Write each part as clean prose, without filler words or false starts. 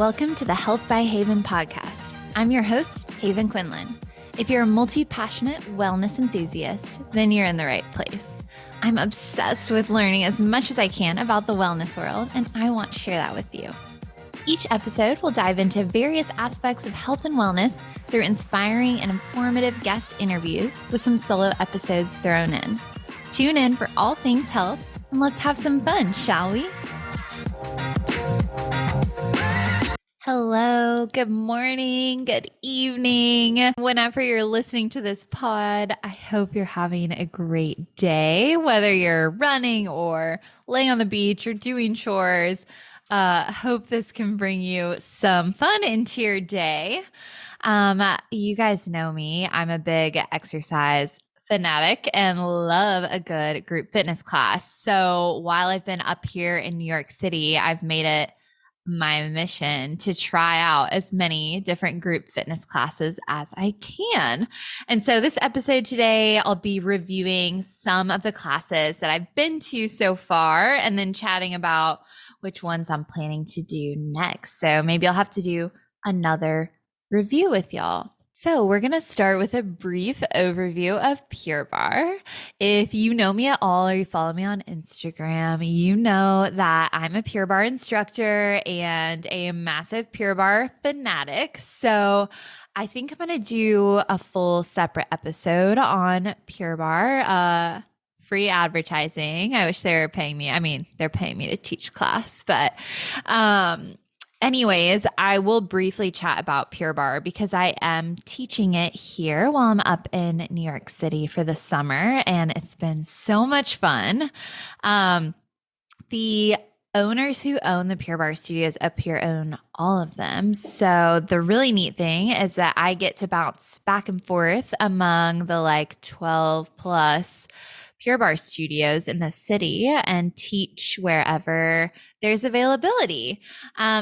Welcome to the Health by Haven podcast. I'm your host, Haven Quinlan. If you're a multi-passionate wellness enthusiast, then you're in the right place. I'm obsessed with learning as much as I can about the wellness world, and I want to share that with you. Each episode will dive into various aspects of health and wellness through inspiring and informative guest interviews with some solo episodes thrown in. Tune in for all things health, and let's have some fun, shall we? Hello, good morning, good evening. Whenever you're listening to this pod, I hope you're having a great day, whether you're running or laying on the beach or doing chores. Hope this can bring you some fun into your day. You guys know me. I'm a big exercise fanatic and love a good group fitness class. So while I've been up here in New York City, I've made it my mission to try out as many different group fitness classes as I can. And so this episode today, I'll be reviewing some of the classes that I've been to so far and then chatting about which ones I'm planning to do next. So maybe I'll have to do another review with y'all. So we're going to start with a brief overview of Pure Barre. If you know me at all or you follow me on Instagram, you know that I'm a Pure Barre instructor and a massive Pure Barre fanatic. So I think I'm going to do a full separate episode on Pure Barre. Free advertising. I wish they were paying me. I mean, they're paying me to teach class, but anyways, I will briefly chat about Pure Barre because I am teaching it here while I'm up in New York City for the summer, and it's been so much fun. The owners who own the Pure Barre Studios up here own all of them. So the really neat thing is that I get to bounce back and forth among the 12 plus Pure Barre studios in the city and teach wherever there's availability.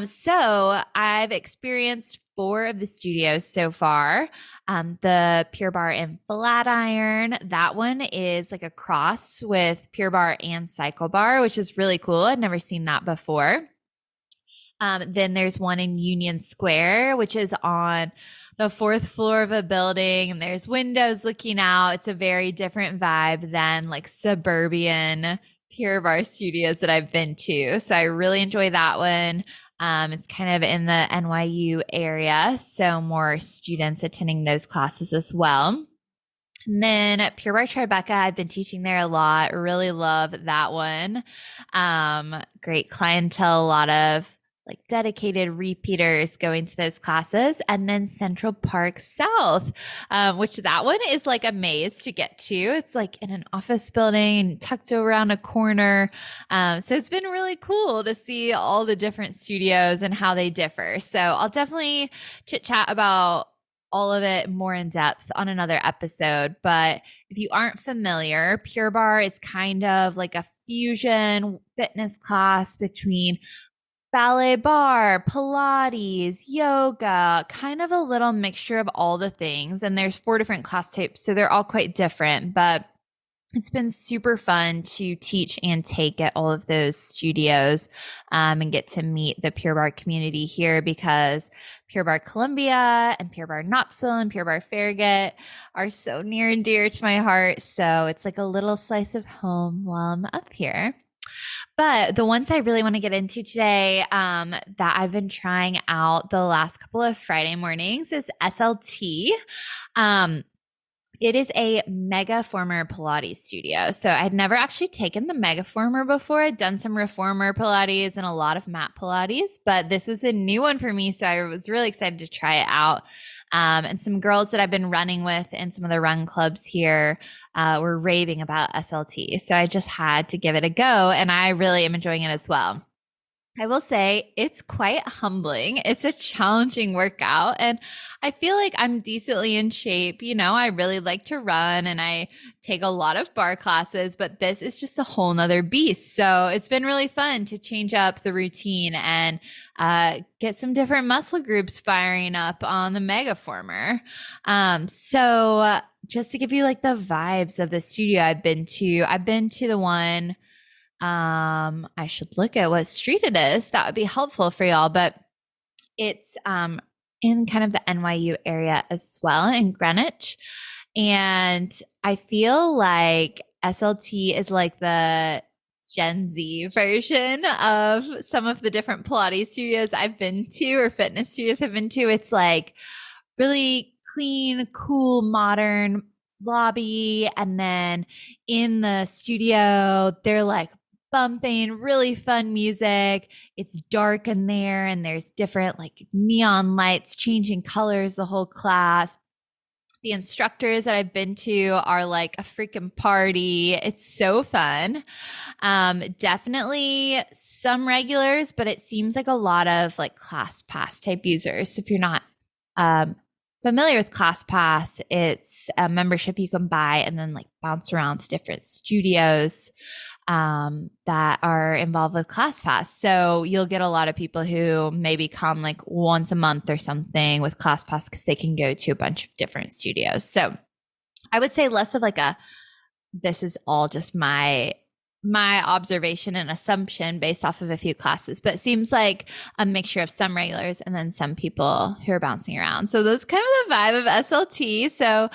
So I've experienced 4 of the studios so far. The Pure Barre in Flatiron, that one is like a cross with Pure Barre and Cycle Bar, which is really cool. I'd never seen that before. Then there's one in Union Square, which is on the 4th floor of a building, and there's windows looking out. It's a very different vibe than suburban Pure Barre studios that I've been to. So I really enjoy that one. It's kind of in the NYU area, so more students attending those classes as well. And then Pure Barre Tribeca, I've been teaching there a lot. Really love that one. Great clientele, a lot of dedicated repeaters going to those classes. And then Central Park South, which that one is a maze to get to. It's in an office building and tucked around a corner. So it's been really cool to see all the different studios and how they differ. So I'll definitely chit chat about all of it more in depth on another episode. But if you aren't familiar, Pure Barre is kind of like a fusion fitness class between ballet bar, Pilates, yoga, kind of a little mixture of all the things. And there's 4 different class types, so they're all quite different, but it's been super fun to teach and take at all of those studios and get to meet the Pure Barre community here because Pure Barre Columbia and Pure Barre Knoxville and Pure Barre Farragut are so near and dear to my heart. So it's like a little slice of home while I'm up here. But the ones I really want to get into today that I've been trying out the last couple of Friday mornings is SLT. It is a Megaformer Pilates studio. So I'd never actually taken the Megaformer before. I'd done some Reformer Pilates and a lot of mat Pilates, but this was a new one for me. So I was really excited to try it out. And some girls that I've been running with in some of the run clubs here were raving about SLT. So I just had to give it a go, and I really am enjoying it as well. I will say it's quite humbling. It's a challenging workout, and I feel like I'm decently in shape. I really like to run and I take a lot of bar classes, but this is just a whole nother beast. So it's been really fun to change up the routine and get some different muscle groups firing up on the Megaformer. So just to give you the vibes of the studio I've been to the one I should look at what street it is. That would be helpful for y'all. But It's in kind of the NYU area as well in Greenwich. And I feel like SLT is like the Gen Z version of some of the different Pilates studios I've been to or fitness studios I've been to. It's like really clean, cool, modern lobby. And then in the studio, they're like bumping really fun music. It's dark in there and there's different like neon lights changing colors the whole class. The instructors that I've been to are like a freaking party. It's so fun. Definitely some regulars, but it seems like a lot of like class pass type users. So if you're not familiar with class pass, it's a membership you can buy and then like bounce around to different studios that are involved with ClassPass. So you'll get a lot of people who maybe come like once a month or something with ClassPass because they can go to a bunch of different studios. So I would say less of like this is all just my observation and assumption based off of a few classes, but it seems like a mixture of some regulars and then some people who are bouncing around. So that's kind of the vibe of SLT. So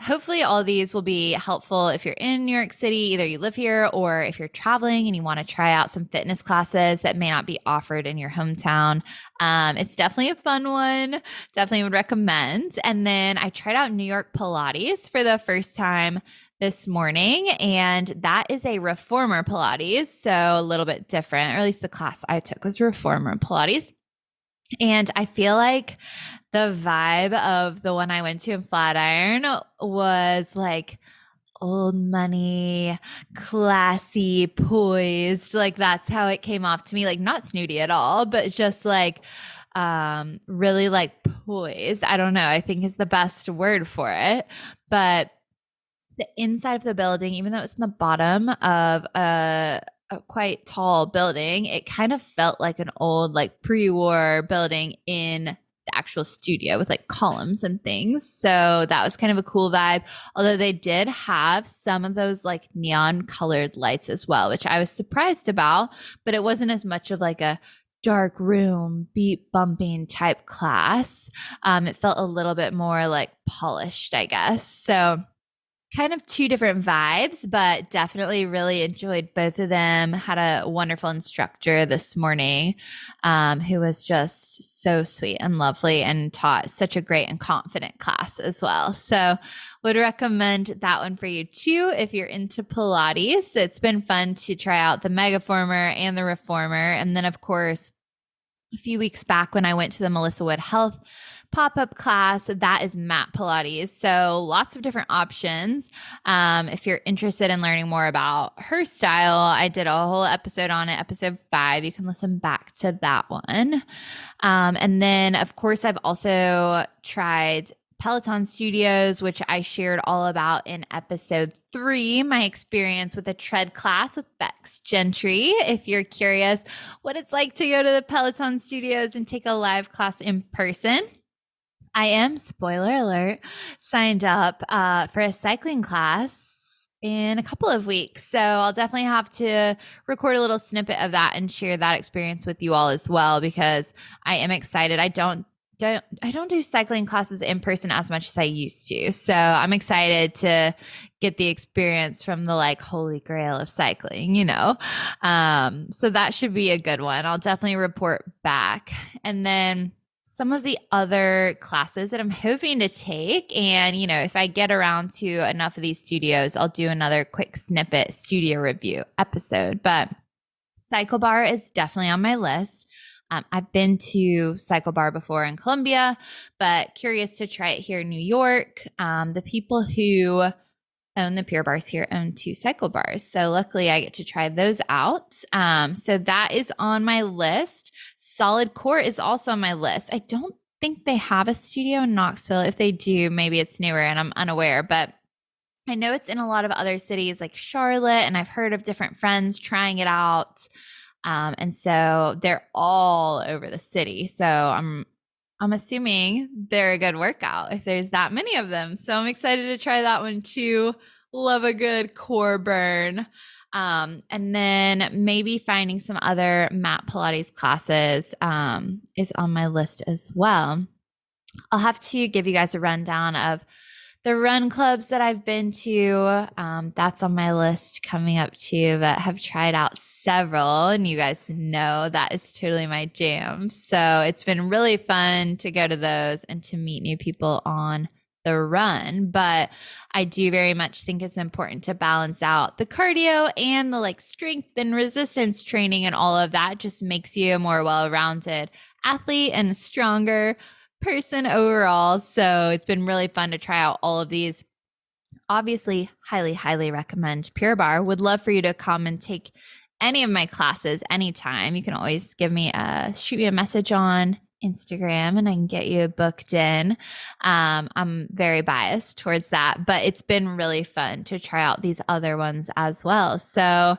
hopefully all these will be helpful if you're in New York City, either you live here or if you're traveling and you want to try out some fitness classes that may not be offered in your hometown. It's definitely a fun one. Definitely would recommend. And then I tried out New York Pilates for the first time this morning, and that is a reformer Pilates. So a little bit different, or at least the class I took was reformer Pilates. And I feel like the vibe of the one I went to in Flatiron was like old money, classy, poised. Like that's how it came off to me. Like not snooty at all, but just like really like poised. I don't know. I think is the best word for it. But the inside of the building, even though it's in the bottom of a quite tall building, it kind of felt like an old like pre-war building in the actual studio with like columns and things. So that was kind of a cool vibe. Although they did have some of those like neon colored lights as well, which I was surprised about, but it wasn't as much of like a dark room beat bumping type class. It felt a little bit more like polished, I guess. So kind of two different vibes, but definitely really enjoyed both of them. Had a wonderful instructor this morning who was just so sweet and lovely and taught such a great and confident class as well. So would recommend that one for you too if you're into Pilates. It's been fun to try out the Megaformer and the Reformer. And then of course, a few weeks back when I went to the Melissa Wood Health pop-up class, that is mat Pilates. So lots of different options. If you're interested in learning more about her style, I did a whole episode on it, episode 5. You can listen back to that one. And then of course, I've also tried Peloton Studios, which I shared all about in episode 3, my experience with a tread class with Bex Gentry. If you're curious what it's like to go to the Peloton Studios and take a live class in person, I am, spoiler alert, signed up for a cycling class in a couple of weeks. So I'll definitely have to record a little snippet of that and share that experience with you all as well, because I am excited. I don't do cycling classes in person as much as I used to. So I'm excited to get the experience from the like holy grail of cycling, you know? So that should be a good one. I'll definitely report back. And then some of the other classes that I'm hoping to take, and, you know, if I get around to enough of these studios, I'll do another quick snippet studio review episode. But Cycle Barre is definitely on my list. I've been to Cycle Barre before in Columbia, but curious to try it here in New York. The people who own the Pure Barres here own 2 Cycle Barres. So luckily I get to try those out. So that is on my list. Solid Core is also on my list. I don't think they have a studio in Knoxville. If they do, maybe it's newer and I'm unaware, but I know it's in a lot of other cities like Charlotte, and I've heard of different friends trying it out. And so they're all over the city. So I'm assuming they're a good workout if there's that many of them. So I'm excited to try that one too. Love a good core burn. And then maybe finding some other mat Pilates classes is on my list as well. I'll have to give you guys a rundown of the run clubs that I've been to. That's on my list coming up too, but have tried out several, and you guys know that is totally my jam. So it's been really fun to go to those and to meet new people on the run. But I do very much think it's important to balance out the cardio and the like strength and resistance training, and all of that just makes you a more well-rounded athlete and a stronger person overall. So it's been really fun to try out all of these. Obviously, highly recommend Pure Barre. Would love for you to come and take any of my classes anytime. You can always shoot me a message on Instagram and I can get you booked in. I'm very biased towards that, but it's been really fun to try out these other ones as well. So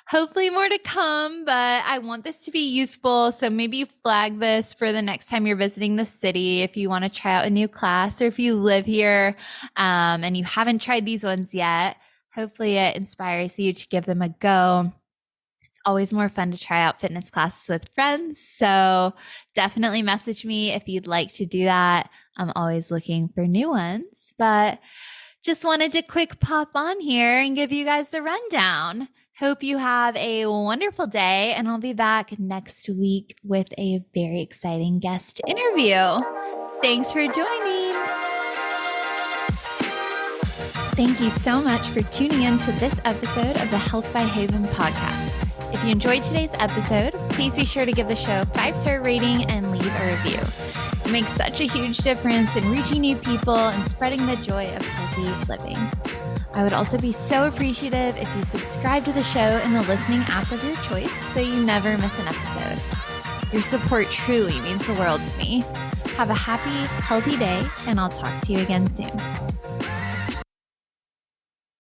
hopefully more to come, but I want this to be useful. So maybe you flag this for the next time you're visiting the city if you want to try out a new class, or if you live here and you haven't tried these ones yet. Hopefully it inspires you to give them a go. Always more fun to try out fitness classes with friends. So definitely message me if you'd like to do that. I'm always looking for new ones, but just wanted to quick pop on here and give you guys the rundown. Hope you have a wonderful day, and I'll be back next week with a very exciting guest interview. Thanks for joining. Thank you so much for tuning in to this episode of the Health by Haven podcast. If you enjoyed today's episode, please be sure to give the show a 5-star rating and leave a review. It makes such a huge difference in reaching new people and spreading the joy of healthy living. I would also be so appreciative if you subscribe to the show in the listening app of your choice so you never miss an episode. Your support truly means the world to me. Have a happy, healthy day, and I'll talk to you again soon.